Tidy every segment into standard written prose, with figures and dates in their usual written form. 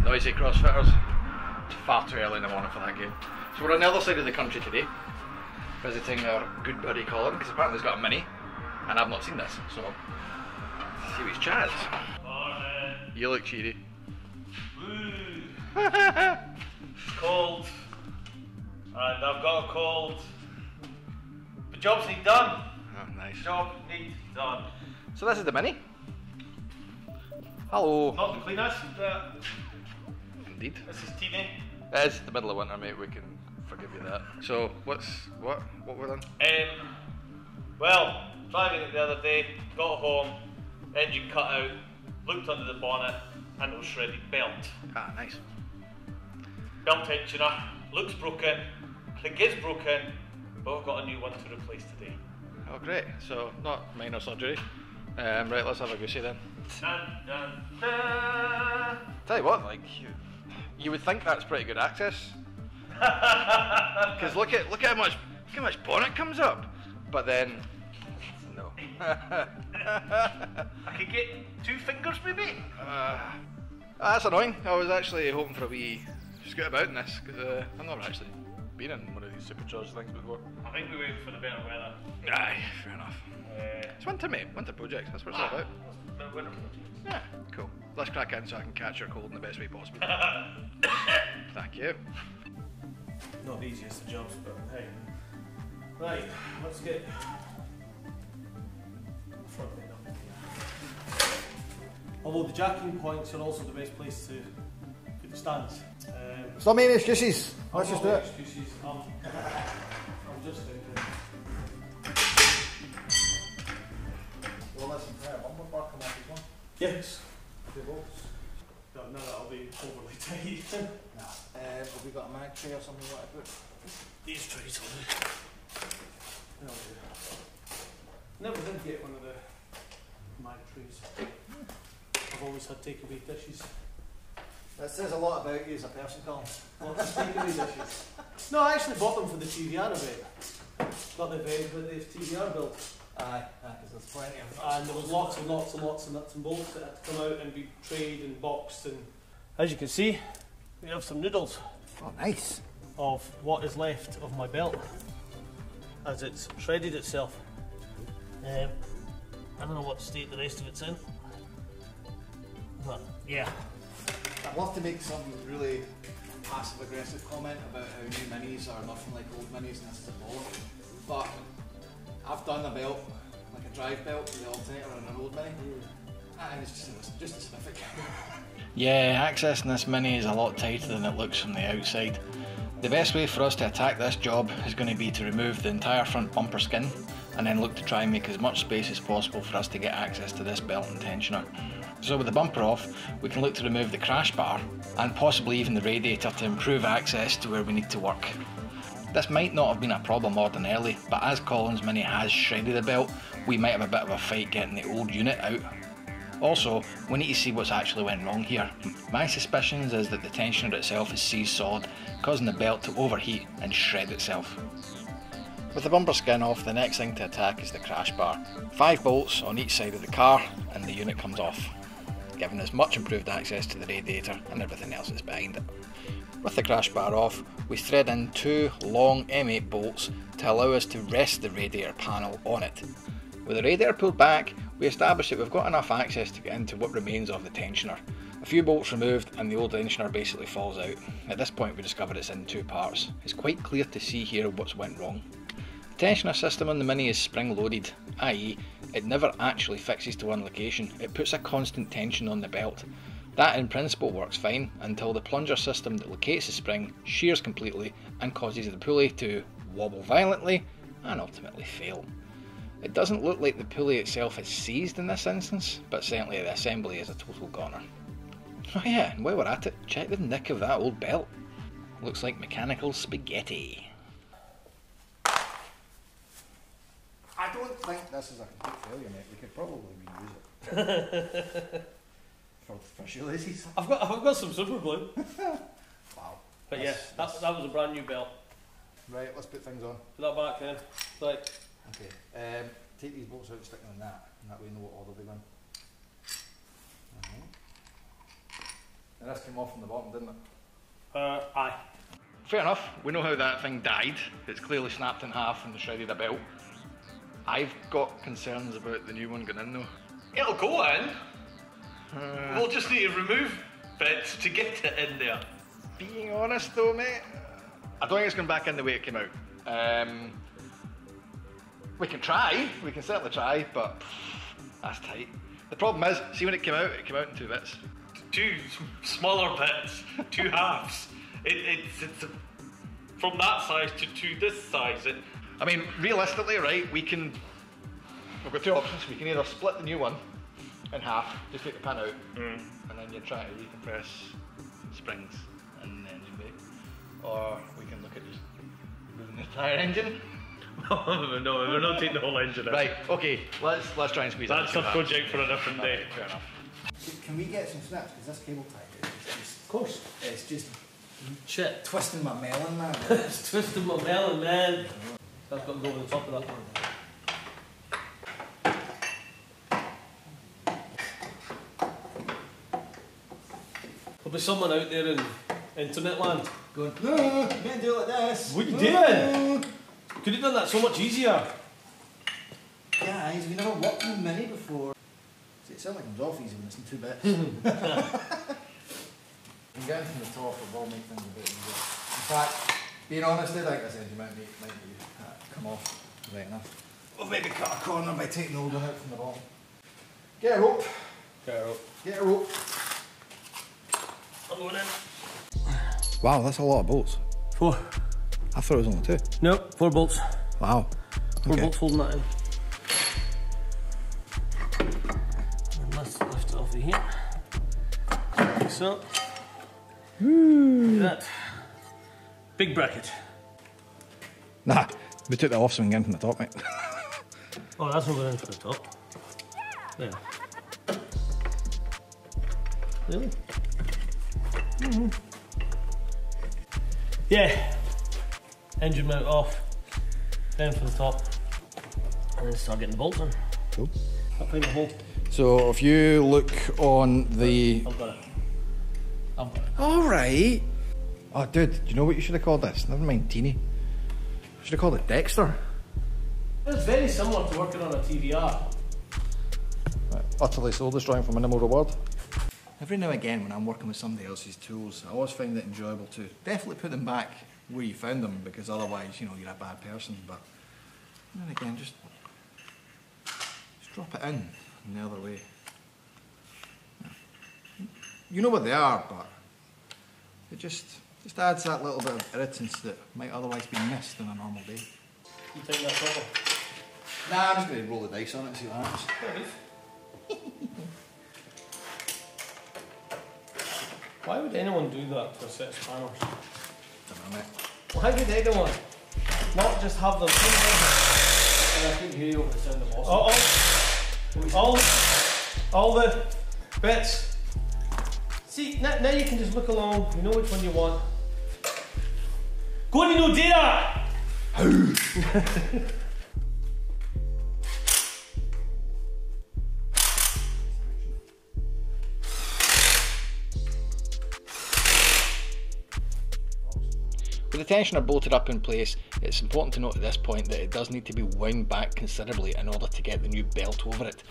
Noisy CrossFitters. It's far too early in the morning for that game. So we're on the other side of the country today, visiting our good buddy Colin, because apparently he's got a Mini, and I've not seen this, so let's see what his chat is. You look cheery. Cold, and I've got a cold. The jobs need done. Oh, nice. Job need done. So this is the Mini. Hello. Not the cleanest, but Indeed. this is teeny. It is the middle of winter, mate. We can forgive you that. So what we're done? Well, driving it the other day, got home, engine cut out, looked under the bonnet, and it was shredded belt. Ah, nice. Belt tensioner, looks broken, I think it's broken, but I've got a new one to replace today. Oh, great. So not minor surgery. Right, let's have a goosey then. Dun, dun, dun. Tell you what, like you would think that's pretty good access. Because look at how much bonnet comes up, but then no. I could get 2 fingers maybe? That's annoying. I was actually hoping for a wee scoot about in this because I've never actually been in one of these supercharged things before. I think we wait for the better weather. Aye, fair enough. It's winter, mate. Winter projects. That's what it's all about. Winter. Yeah, cool. Let's crack in so I can catch your cold in the best way possible. Thank you. Not the easiest of jobs, but hey. Right, let's get front end up. Although the jacking points are also the best place to put the stands. Stop making excuses. Let's just do it. Excuses. I'm just thinking. Well, listen, bumper bar come off as well. Yes. The bolts. No, that'll be overly tight. Have we got a mag tray or something you want to put? These trays will do. Never did get one of the mag trays. I've always had takeaway dishes. That says a lot about you as a person, Colin. Lots of takeaway dishes. No, I actually bought them for the TVR event. Not the event, but the TVR built. Aye, because there's plenty of And there was lots and lots and lots of nuts and bolts that had to come out and be trayed and boxed. And as you can see, we have some noodles Oh, nice. of what is left of my belt as it's shredded itself. I don't know what state the rest of it's in, but yeah. I'd love to make some really passive aggressive comment about how new minis are nothing like old minis and this is a bollock. But I've done a belt, like a drive belt with the alternator on an old mini, and it's just as horrific. Yeah, accessing this Mini is a lot tighter than it looks from the outside. The best way for us to attack this job is going to be to remove the entire front bumper skin and then look to try and make as much space as possible for us to get access to this belt and tensioner. So with the bumper off, we can look to remove the crash bar and possibly even the radiator to improve access to where we need to work. This might not have been a problem ordinarily, but as Colin's Mini has shredded the belt, we might have a bit of a fight getting the old unit out. Also, we need to see what's actually went wrong here. My suspicions is that the tensioner itself is seized solid, causing the belt to overheat and shred itself. With the bumper skin off, the next thing to attack is the crash bar. 5 bolts on each side of the car and the unit comes off, giving us much improved access to the radiator and everything else that's behind it. With the crash bar off, we thread in 2 long M8 bolts to allow us to rest the radiator panel on it. With the radiator pulled back, we establish that we've got enough access to get into what remains of the tensioner. A few bolts removed and the old tensioner basically falls out. At this point we discover it's in 2 parts. It's quite clear to see here what's went wrong. The tensioner system on the Mini is spring loaded, i.e. it never actually fixes to one location, it puts a constant tension on the belt. That in principle works fine until the plunger system that locates the spring shears completely and causes the pulley to wobble violently and ultimately fail. It doesn't look like the pulley itself is seized in this instance, but certainly the assembly is a total goner. Oh yeah, and while we're at it, check the nick of that old belt. Looks like mechanical spaghetti. I don't think this is a complete failure, mate. We could probably reuse it. for shoelaces. I've got some super glue. Wow. But yeah, that was a brand new belt. Right, let's put things on. Put that back then. Right. Okay. Take these bolts out and stick them in that, and that way we know what order they go the rest came off from the bottom, didn't it? Aye. Fair enough. We know how that thing died. It's clearly snapped in half and shredded a belt. I've got concerns about the new one going in though. It'll go in. We'll just need to remove bits to get it in there. Being honest though, mate, I don't think it's going back in the way it came out. We can try. We can certainly try, but that's tight. The problem is, see when it came out in 2 bits. Two smaller bits, 2 halves. It's from that size to this size. I mean, realistically, right, we've got 2 options. We can either split the new one in half, just take the pan out, and then you try to recompress springs in the engine bay. Or we can look at just moving the entire engine. No, we're not taking the whole engine out. Right, okay, let's try and squeeze That's it. a project for a different day. Fair enough. Can we get some snaps? Because this cable tie is just, Of course. it's just Shit. twisting my melon, man. It's twisting my melon, man. I've got to go over the top of that one. There'll be someone out there in internet land Going, no, you can't do it like this. What you No." doing? Could have done that so much easier. Guys, we never worked in Mini before. See, it sounds like it comes off easy when it's in 2 bits. I'm getting from the top, it will make things a bit easier. In fact, being honest, I think this engine might come off right enough. We'll maybe cut a corner by taking the old one out from the bottom. Get a rope. Get out. Get a rope. I'm going in. Wow, that's a lot of bolts. 4. I thought it was only 2. No, 4 bolts. Wow. 4 Okay. bolts holding that in. And let's lift it off of here. Like so. Look at that. Big bracket. Nah, we took that off so we can get from the top, mate. Oh, that's not going in for the top. There. Really? Yeah. Engine mount off. Down for the top. And then start getting the bolts in. Cool. I'll find the hole. So if you look on the... I've got it. I've got it. Alright. Oh, dude, do you know what you should have called this? Never mind Teeny. You should have called it Dexter. It's very similar to working on a TVR. Utterly soul destroying for minimal reward. Every now and again when I'm working with somebody else's tools, I always find it enjoyable to definitely put them back where you found them, because otherwise, you know, you're a bad person. But now and again, just drop it in the other way. You know what they are, but it just adds that little bit of irritance that might otherwise be missed on a normal day. You think that's over? Nah, I'm just going to roll the dice on it and see what happens. Why would anyone do that to a set of spanners? Don't know, mate. Well, how could anyone not just have them? And I couldn't hear you over the sound of all the bits. See, now you can just look along. You know which one you want. Go on, you know, do that. With the tensioner bolted up in place, it's important to note at this point that it does need to be wound back considerably in order to get the new belt over it.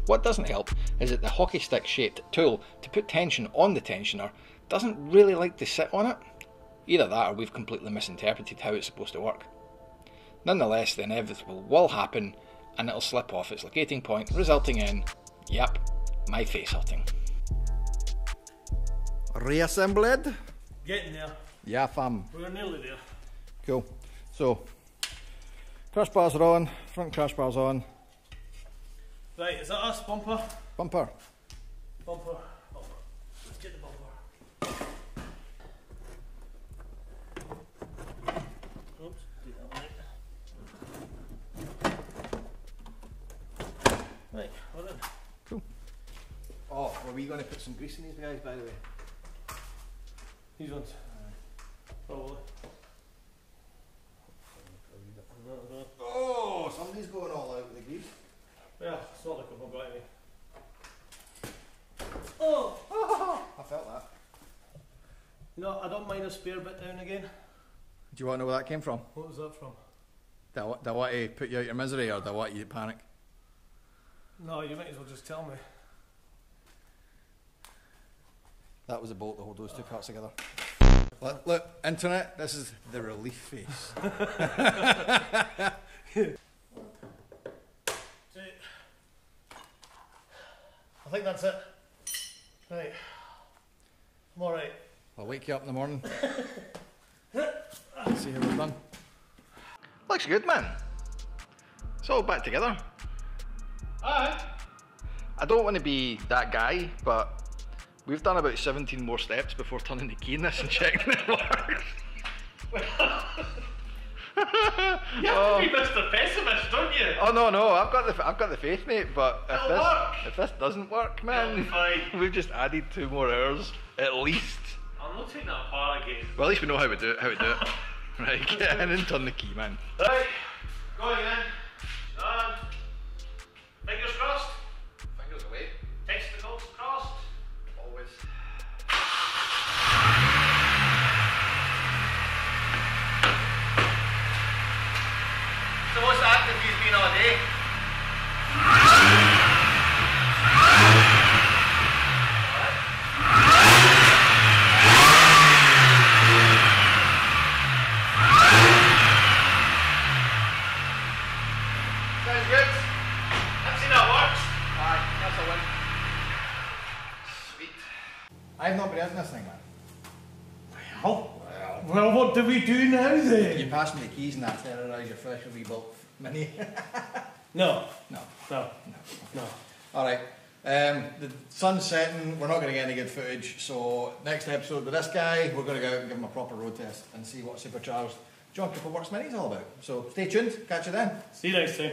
What doesn't help is that the hockey stick shaped tool to put tension on the tensioner doesn't really like to sit on it. Either that or we've completely misinterpreted how it's supposed to work. Nonetheless, the inevitable will happen and it'll slip off its locating point, resulting in, yep, my face hurting. Reassembled? Getting there. Yeah, fam. We're nearly there. Cool. So, crash bars are on, front crash bars on, Right, is that us, bumper? bumper. Bumper. Bumper. Let's get the bumper. Oops, do that right. Right, we're in. Cool. Oh, were we going to put some grease in these guys, by the way? These ones. Probably. Oh, somebody's going all out with the grease. Yeah, it's not like I've got any. Oh! I felt that. You know, I don't mind a spare bit down again. Do you want to know where that came from? What was that from? Do I want to put you out your misery, or do I want you to panic? No, you might as well just tell me. That was a bolt to hold those two parts together. Look, internet, this is the relief face. I think that's it. Right. I'm alright. I'll wake you up in the morning. See how we're done. Looks good, man. It's all back together. Alright. I don't want to be that guy, but we've done about 17 more steps before turning the key in this and checking it works. You have to be Mr. Pessimist, don't you? Oh no, I've got the faith, mate. But It'll work. if this doesn't work, man, It'll be fine. we've just added 2 more hours at least. I'm not taking that apart again. Well, at least we know how to do it. Right, get in and turn the key, man. Right, going in. Done. Fingers crossed. Fingers away. Testicles crossed. Always. So what's the activity's been all day? Sounds good. Let's see that works. Aye, that's a win. Sweet. I've not been out in this thing, man. Well, what do we do now then? You pass me the keys and that terrorise your freshly rebuilt Mini. No. No. No. No. Alright. The sun's setting, we're not going to get any good footage, so next episode with this guy, we're going to go out and give him a proper road test and see what supercharged John Cooper Works Mini's all about. So stay tuned, catch you then. See you next time.